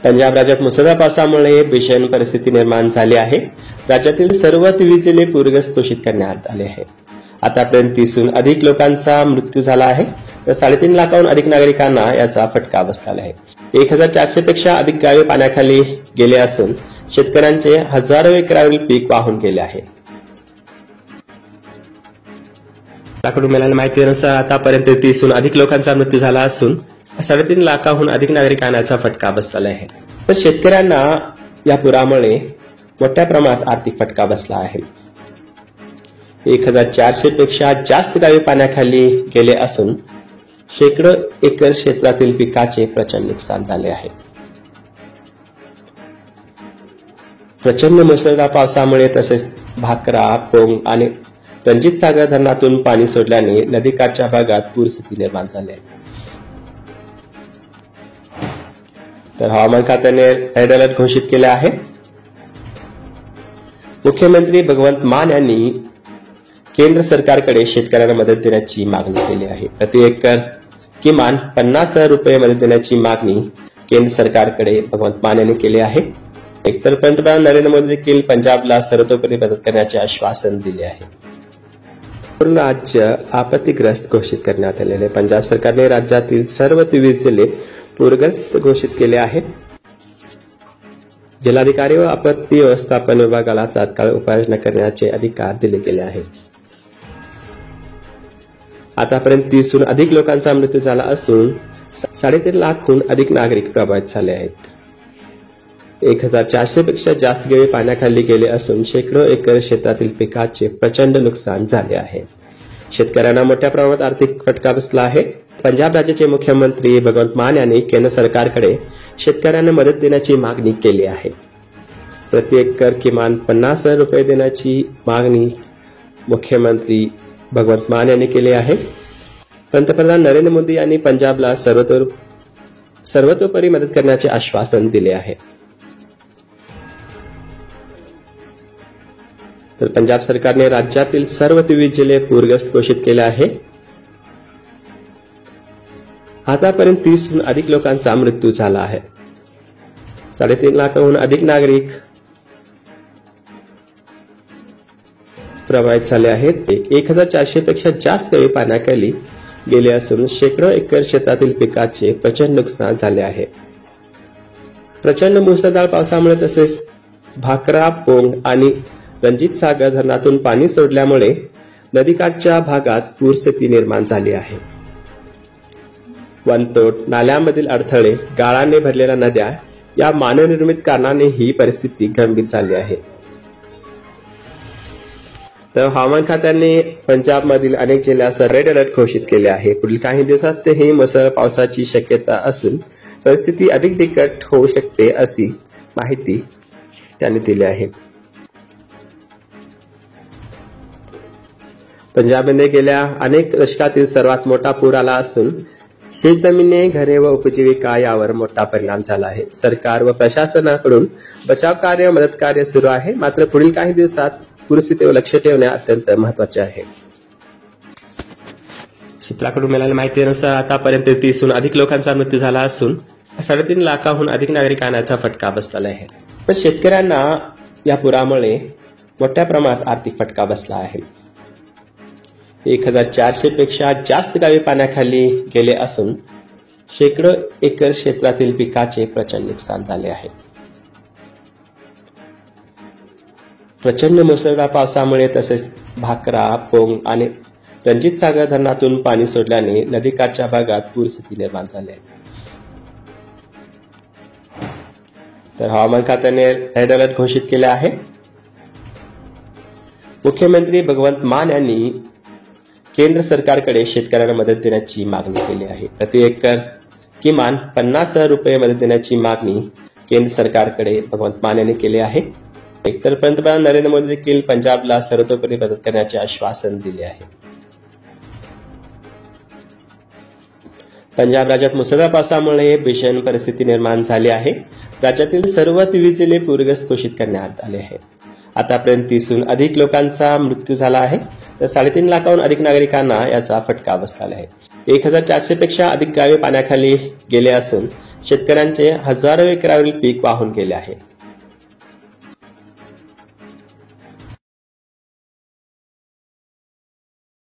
पंजाब राज्यात मुसळधार पावसामुळे भीषण परिस्थिती निर्माण झाली आहे. राज्यातील सर्व 23 जिल्हे पूरग्रस्त घोषित करण्यात आले आहे. आतापर्यंत 30हून अधिक लोकांचा मृत्यू झाला आहे, तर 3.5 लाखाहून अधिक नागरिकांना याचा फटका बसला आहे. 1400 पेक्षा अधिक गावे पाण्याखाली गेले असून शेतकऱ्यांचे हजारो एकरावरील पीक वाहून गेले आहे. कडून मिळालेल्या माहितीनुसार आतापर्यंत 30हून अधिक लोकांचा मृत्यू झाला असून 3.5 लाखाहून अधिक नागरिकांना याचा फटका बसला आहे. तर शेतकऱ्यांना या पुरामुळे मोठ्या प्रमाणात आर्थिक फटका बसला आहे. 1400 पेक्षा जास्त गावे पाण्याखाली गेले असून शेकडो एकर क्षेत्रातील पिकाचे प्रचंड नुकसान झाले आहे. प्रचंड मुसळधार पावसामुळे तसेच भाकरा, पोंग आणि रणजित सागर धरणातून पाणी सोडल्याने नदीकाठच्या भागात पूरस्थिती निर्माण झाली आहे. तर हवामान खात्याने रेड अलर्ट घोषित केले आहे. मुख्यमंत्री भगवंत मान यांनी केंद्र सरकारकडे शेतकऱ्यांना मदत देण्याची मागणी केली आहे. प्रति एकर किमान 50,000 रुपये मदत देण्याची मागणी केंद्र सरकारकडे भगवंत मान यांनी केली आहे. तर पंतप्रधान नरेंद्र मोदी देखील पंजाबला सर्वतोपरी मदत करण्याचे आश्वासन दिले आहे. पूर्ण राज्य आपत्तीग्रस्त घोषित करण्यात आलेले पंजाब सरकारने राज्यातील सर्व 23 जिल्हे पूरग्रस्त घोषित केले आहेत. जिल्हाधिकारी व आपत्ती व्यवस्थापन विभागाला तात्काळ उपाययोजना करण्याचे अधिकार दिले गेले आहेत. आतापर्यंत 30हून अधिक लोकांचा मृत्यू झाला असून 3.5 लाखाहून अधिक नागरिक प्रभावित झाले आहेत. 1400 पेक्षा जास्त गावे पाण्याखाली गेले असून शेकडो एकर क्षेत्रातील पिकाचे प्रचंड नुकसान झाले आहे. शेतकऱ्यांना मोठ्या प्रमाणात आर्थिक फटका बसला आहे. पंजाब राज्याचे मुख्यमंत्री भगवंत मान यांनी केंद्र सरकारकडे शेतकऱ्यांना मदत देण्याची मागणी केली आहे. प्रति एकर किमान 50,000 रुपये देण्याची मागणी मुख्यमंत्री भगवंत मान यांनी केली आहे. पंतप्रधान नरेंद्र मोदी यांनी पंजाबला सर्वतोपरी मदत करण्याचे आश्वासन दिले आहे. तर पंजाब सरकारने राज्यातील सर्व 23 जिल्हे पूरग्रस्त घोषित केले आहे. आतापर्यंत 30हून अधिक लोकांचा मृत्यू झाला आहे. 3.5 लाखाहून अधिक नागरिक प्रभावित झाले आहेत. 1400 पेक्षा जास्त गावे पाण्याखाली गेले असून शेकडो एकर क्षेत्रातील पिकाचे प्रचंड नुकसान झाले आहे. प्रचंड मुसळधार पावसामुळे तसेच भाकरा, पोंग आणि रणजित सागर धरणातून पाणी सोडल्यामुळे नदीकाठच्या भागात पूरस्थिती निर्माण झाली आहे. वनतोट, नाल्यांमधील अडथळे, गाळाने भरलेल्या नद्या या मानवनिर्मित कारणाने ही परिस्थिती गंभीर झाली आहे. तर हवामान खात्याने पंजाबमधील अनेक जिल्ह्यात रेड अलर्ट घोषित केले आहे. पुढील काही दिवसात ही मुसळधार पावसाची शक्यता असून परिस्थिती अधिक बिकट होऊ शकते अशी माहिती त्यांनी दिली आहे. पंजाबमध्ये गेल्या अनेक दशकातील सर्वात मोठा पूर आला असून शेतजमिनी, घरे व उपजीविका यावर मोठा परिणाम झाला आहे. सरकार व प्रशासनाकडून बचाव कार्य, मदत कार्य सुरू आहे. मात्र पुढील काही दिवसात पूरस्थितीवर लक्ष ठेवणे अत्यंत महत्वाचे आहे. सूत्राकडून मिळालेल्या माहितीनुसार आतापर्यंत 30हून अधिक लोकांचा मृत्यू झाला असून 3.5 लाखाहून अधिक नागरिकांना याचा फटका बसला आहे. पण शेतकऱ्यांना या पुरामुळे मोठ्या प्रमाणात आर्थिक फटका बसला आहे. 1400 पेक्षा जास्त गावे पाण्याखाली गेले असून शेकडो एकर क्षेत्रातील पिकाचे प्रचंड नुकसान झाले आहे. प्रचंड मुसळधार पावसामुळे तसेच भाकरा, पोंग आणि रणजित सागर धरणातून पाणी सोडल्याने नदीकाठच्या भागात पूरस्थिती निर्माण झाली आहे. तर हवामान खात्याने रेड अलर्ट घोषित केले आहे. मुख्यमंत्री भगवंत मान यांनी केंद्र सरकारकडे शेतकऱ्यांना मदत देण्याची मागणी केली आहे. प्रति एकर किमान 50,000 रुपये मदत देण्याची मागणी केंद्र सरकारकडे भगवंत मान यांनी केली आहे. तर पंतप्रधान नरेंद्र मोदी देखील पंजाबला सर्वतोपरी मदत करण्याचे आश्वासन दिले आहे. पंजाब राज्यात मुसळधार पावसामुळे भीषण परिस्थिती निर्माण झाली आहे. राज्यातील सर्व 23 जिल्हे पूरग्रस्त घोषित करण्यात आले आहे. आतापर्यंत 30हून अधिक लोकांचा मृत्यू झाला आहे, तर 3.5 लाखाहून अधिक नागरिकांना याचा फटका बसला आहे. 1400 पेक्षा अधिक गावे पाण्याखाली गेले असून शेतकऱ्यांचे हजारो एकरावरील पीक वाहून गेले आहे.